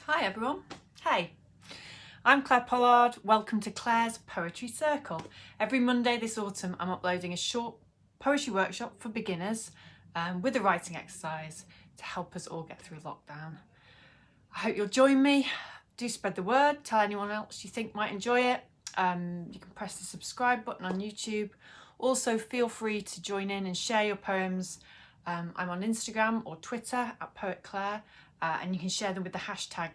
Hi everyone. Hey, I'm Clare Pollard. Welcome to Clare's Poetry Circle. Every Monday this autumn I'm uploading a short poetry workshop for beginners with a writing exercise to help us all get through lockdown. I hope you'll join me. Do spread the word, tell anyone else you think might enjoy it. You can press the subscribe button on YouTube. Also feel free to join in and share your poems. I'm on Instagram or Twitter at Poet Clare. And you can share them with the hashtag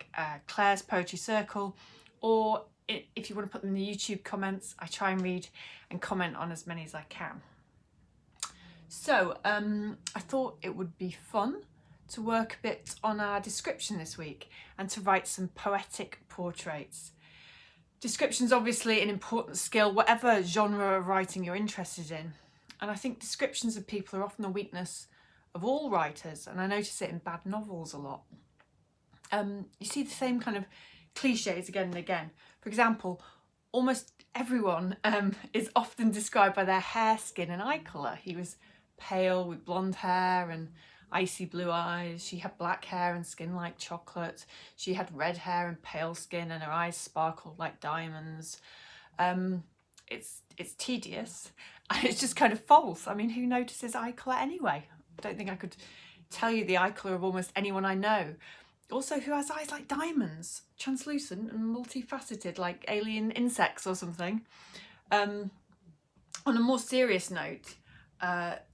Clare's Poetry Circle, or if you want to put them in the YouTube comments, I try and read and comment on as many as I can. So I thought it would be fun to work a bit on our description this week and to write some poetic portraits. Description's obviously an important skill, whatever genre of writing you're interested in. And I think descriptions of people are often a weakness of all writers, and I notice it in bad novels a lot. You see the same kind of clichés again and again. For example, almost everyone is often described by their hair, skin and eye colour. He was pale with blonde hair and icy blue eyes. She had black hair and skin like chocolate. She had red hair and pale skin, and her eyes sparkled like diamonds. It's tedious and it's just kind of false. I mean, who notices eye colour anyway? I don't think I could tell you the eye colour of almost anyone I know. Also, who has eyes like diamonds, translucent and multifaceted like alien insects or something. On a more serious note,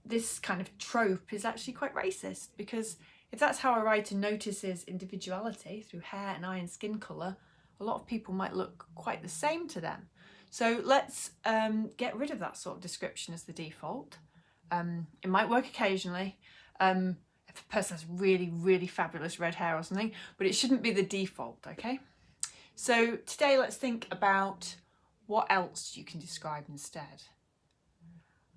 this kind of trope is actually quite racist, because if that's how a writer notices individuality through hair and eye and skin colour, a lot of people might look quite the same to them. So let's get rid of that sort of description as the default. It might work occasionally if a person has really, really fabulous red hair or something, but it shouldn't be the default, okay? So today let's think about what else you can describe instead.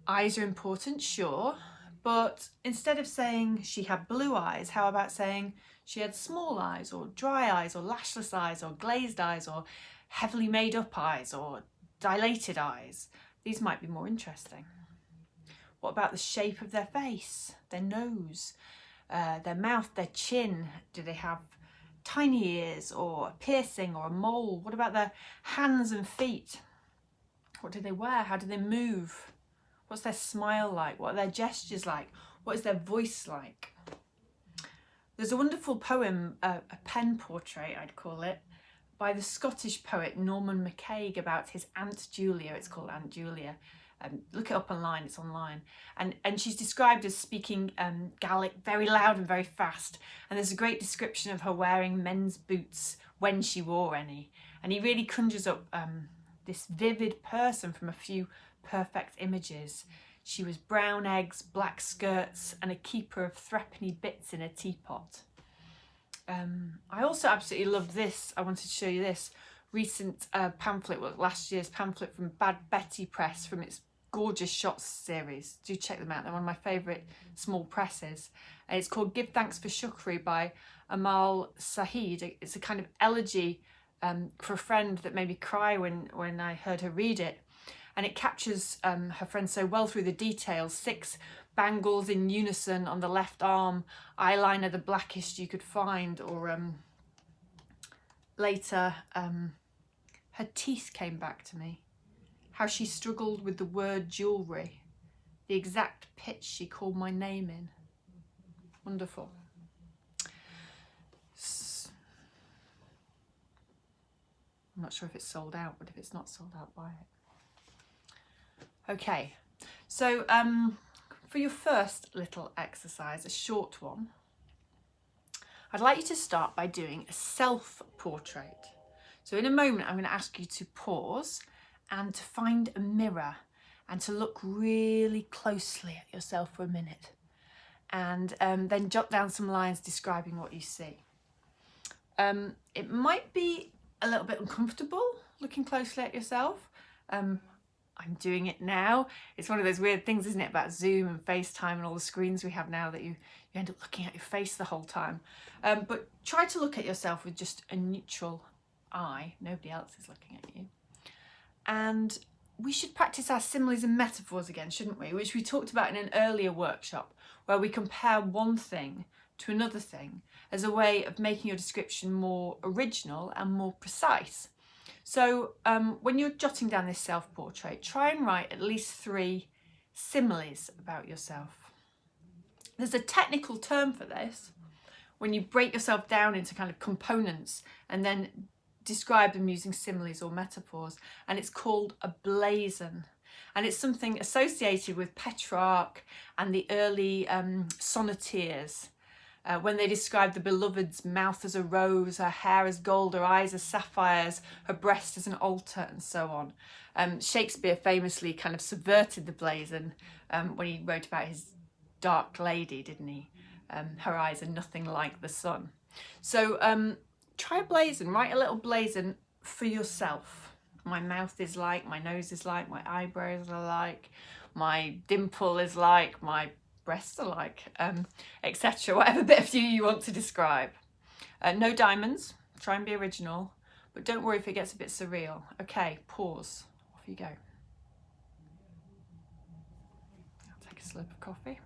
Eyes are important, sure, but instead of saying she had blue eyes, how about saying she had small eyes, or dry eyes, or lashless eyes, or glazed eyes, or heavily made up eyes, or dilated eyes? These might be more interesting. What about the shape of their face, their nose, their mouth, their chin? Do they have tiny ears or a piercing or a mole? What about their hands and feet? What do they wear? How do they move? What's their smile like? What are their gestures like? What is their voice like? There's a wonderful poem, a pen portrait I'd call it, by the Scottish poet Norman MacCaig about his Aunt Julia. It's called Aunt Julia. Look it up online, it's online. And she's described as speaking Gaelic very loud and very fast. And there's a great description of her wearing men's boots when she wore any. And he really conjures up this vivid person from a few perfect images. She was brown eggs, black skirts, and a keeper of threepenny bits in a teapot. I also absolutely love this. I wanted to show you this recent pamphlet, well, last year's pamphlet from Bad Betty Press, from its gorgeous shots series. Do check them out, they're one of my favourite small presses. And it's called Give Thanks for Shukri by Amal Saeed. It's a kind of elegy for a friend that made me cry when I heard her read it. And it captures her friend so well through the details. 6 bangles in unison on the left arm, eyeliner the blackest you could find, or later her teeth came back to me. How she struggled with the word jewellery, the exact pitch she called my name in. Wonderful. I'm not sure if it's sold out, but if it's not sold out, buy it. Okay, so for your first little exercise, a short one, I'd like you to start by doing a self-portrait. So in a moment, I'm going to ask you to pause and to find a mirror and to look really closely at yourself for a minute, and then jot down some lines describing what you see. It might be a little bit uncomfortable looking closely at yourself. I'm doing it now. It's one of those weird things, isn't it, about Zoom and FaceTime and all the screens we have now, that you end up looking at your face the whole time. But try to look at yourself with just a neutral eye. Nobody else is looking at you. And we should practice our similes and metaphors again, shouldn't we? Which we talked about in an earlier workshop, where we compare one thing to another thing as a way of making your description more original and more precise. So when you're jotting down this self-portrait, try and write at least 3 similes about yourself. There's a technical term for this, when you break yourself down into kind of components and then describe them using similes or metaphors, and it's called a blazon. And it's something associated with Petrarch and the early sonneteers, when they describe the beloved's mouth as a rose, her hair as gold, her eyes as sapphires, her breast as an altar, and so on. Shakespeare famously kind of subverted the blazon when he wrote about his dark lady, didn't he? Her eyes are nothing like the sun. So try a blazon, write a little blazon for yourself. My mouth is like, my nose is like, my eyebrows are like, my dimple is like, my breasts are like, etc. Whatever bit of you want to describe. No diamonds, try and be original, but don't worry if it gets a bit surreal. Okay, pause, off you go. I'll take a slurp of coffee.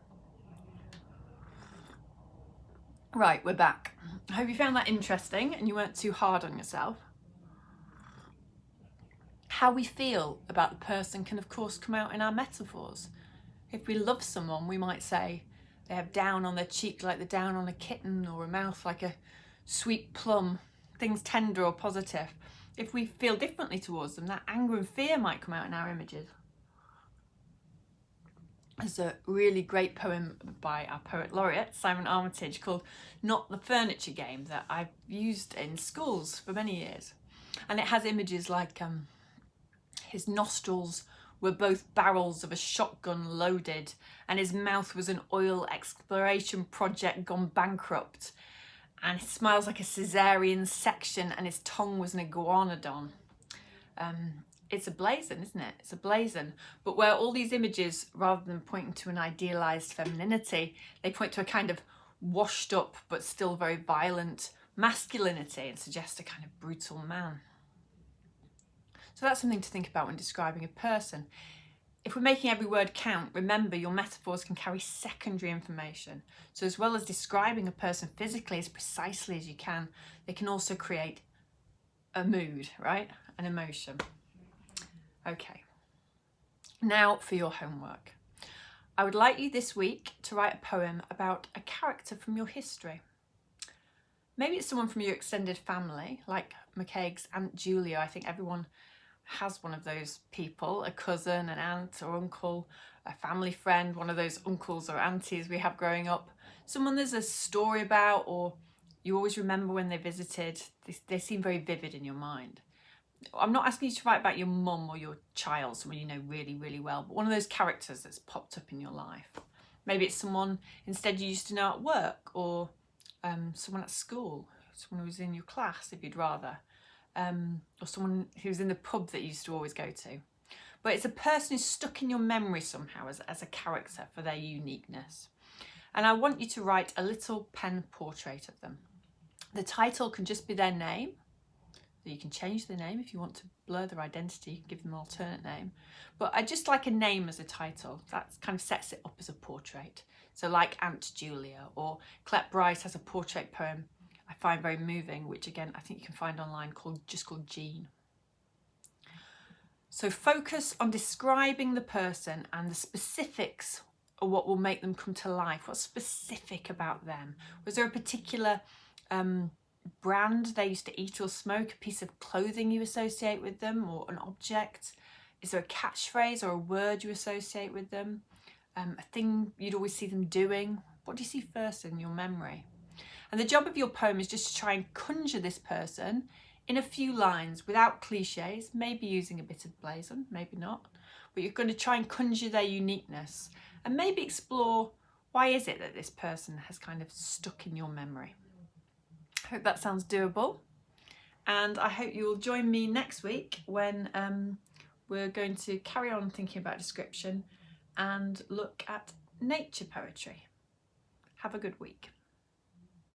Right, we're back. I hope you found that interesting and you weren't too hard on yourself. How we feel about the person can of course come out in our metaphors. If we love someone, we might say they have down on their cheek like the down on a kitten, or a mouth like a sweet plum, things tender or positive. If we feel differently towards them, that anger and fear might come out in our images. There's a really great poem by our poet laureate, Simon Armitage, called Not the Furniture Game, that I've used in schools for many years. And it has images like his nostrils were both barrels of a shotgun loaded, and his mouth was an oil exploration project gone bankrupt, and he smiles like a caesarean section, and his tongue was an iguanodon. It's a blazon, isn't it? It's a blazon. But where all these images, rather than pointing to an idealised femininity, they point to a kind of washed up but still very violent masculinity and suggest a kind of brutal man. So that's something to think about when describing a person. If we're making every word count, remember your metaphors can carry secondary information. So as well as describing a person physically as precisely as you can, they can also create a mood, right? An emotion. Okay, now for your homework. I would like you this week to write a poem about a character from your history. Maybe it's someone from your extended family, like McCaig's Aunt Julia. I think everyone has one of those people, a cousin, an aunt or uncle, a family friend, one of those uncles or aunties we have growing up. Someone there's a story about, or you always remember when they visited. They seem very vivid in your mind. I'm not asking you to write about your mum or your child, someone you know really, really well, but one of those characters that's popped up in your life. Maybe it's someone instead you used to know at work, or someone at school, someone who was in your class if you'd rather, or someone who was in the pub that you used to always go to. But it's a person who's stuck in your memory somehow as a character for their uniqueness. And I want you to write a little pen portrait of them. The title can just be their name. So you can change the name if you want to blur their identity, give them an alternate name. But I just like a name as a title. That kind of sets it up as a portrait. So like Aunt Julia, or Clare Pollard has a portrait poem I find very moving, which again I think you can find online, called Jean. So focus on describing the person and the specifics of what will make them come to life. What's specific about them? Was there a particular brand they used to eat or smoke, a piece of clothing you associate with them, or an object? Is there a catchphrase or a word you associate with them? A thing you'd always see them doing? What do you see first in your memory? And the job of your poem is just to try and conjure this person in a few lines without clichés, maybe using a bit of Blazon, maybe not, but you're going to try and conjure their uniqueness and maybe explore why is it that this person has kind of stuck in your memory. I hope that sounds doable, and I hope you will join me next week when we're going to carry on thinking about description and look at nature poetry. Have a good week.